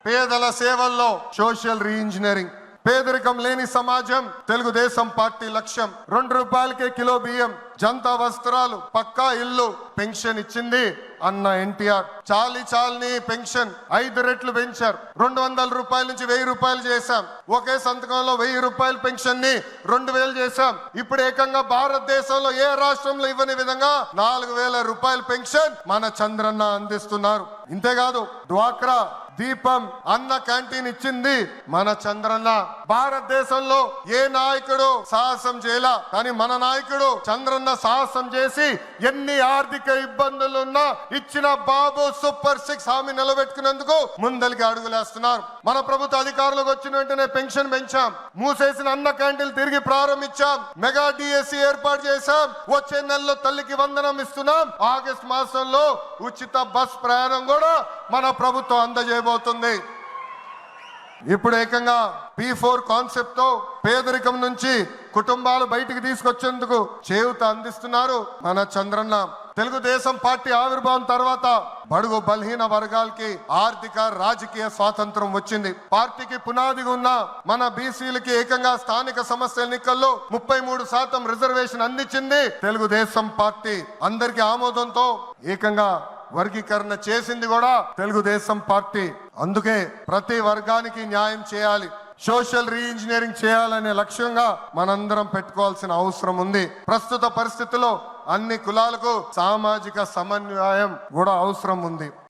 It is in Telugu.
పేదల సేవల్లో సోషల్ రీఇంజనీరింగ్. పేదరికం లేని సమాజం తెలుగుదేశం పార్టీ లక్ష్యం. 2 రూపాయలకే కిలో బియ్యం, జంతా వస్త్రాలు, పక్కా ఇల్లు, పెన్షన్ ఇచ్చింది అన్న ఎన్టీఆర్. చాలని పెన్షన్ 5 రెట్లు పెంచారు. 200 రూపాయల నుంచి 1000 రూపాయలు చేశాం. ఒకే సంతకంలో 1000 రూపాయల పెన్షన్ ని 2000 చేశాం. ఇప్పుడు ఏకంగా భారతదేశంలో ఏ రాష్ట్రంలో ఇవ్వని విధంగా 4000 రూపాయల పెన్షన్ మన చంద్రన్న అందిస్తున్నారు. ఇంతేకాదు డ్వాక్రా, దీపం, అన్న క్యాంటీన్ ఇచ్చింది మన చంద్రన్న. భారతదేశంలో ఏ నాయకుడు సాహసం చేయలా, కానీ మన నాయకుడు చంద్రన్న సాహసం చేసి ఎన్ని ఆర్థిక ఇబ్బందులున్నా ఇచ్చిన బాబు సూపర్ 6 హామీ నిలబెట్టుకునేందుకు ముందలికి అడుగులేస్తున్నారు. మన ప్రభుత్వ అధికారులకు వచ్చిన వెంటనే పెన్షన్ పెంచాం, మూసేసిన అన్న క్యాంటీన్ తిరిగి ప్రారంభించాం, మెగా డిఎస్సి ఏర్పాటు చేశాం. వచ్చే నెలలో తల్లికి వందనం ఇస్తున్నాం. ఆగస్టు మాసంలో ఉచిత బస్ ప్రయాణం కూడా మన ప్రభుత్వం అందజేయబోతుంది. ఇప్పుడు ఏకంగా P4 కాన్సెప్ట్ తో పేదరికం నుంచి కుటుంబాలు బయటికి తీసుకొచ్చేందుకు చేయూత అందిస్తున్నారు మన చంద్రన్న. తెలుగుదేశం పార్టీ ఆవిర్భావం తర్వాత బడుగు బలహీన వర్గాలకి ఆర్థిక రాజకీయ స్వాతంత్రం వచ్చింది. పార్టీకి పునాదిగా ఉన్న మన బీసీలకి ఏకంగా స్థానిక సంస్థల ఎన్నికల్లో 33% రిజర్వేషన్ అందించింది తెలుగుదేశం పార్టీ. అందరికీ ఆమోదంతో ఏకంగా వర్గీకరణ చేసింది కూడా తెలుగుదేశం పార్టీ. అందుకే ప్రతి వర్గానికి న్యాయం చేయాలి, సోషల్ రీఇంజనీరింగ్ చేయాలనే లక్ష్యంగా మనందరం పెట్టుకోవాల్సిన అవసరం ఉంది. ప్రస్తుత పరిస్థితుల్లో అన్ని కులాలకు సామాజిక సమన్వయం కూడా అవసరం ఉంది.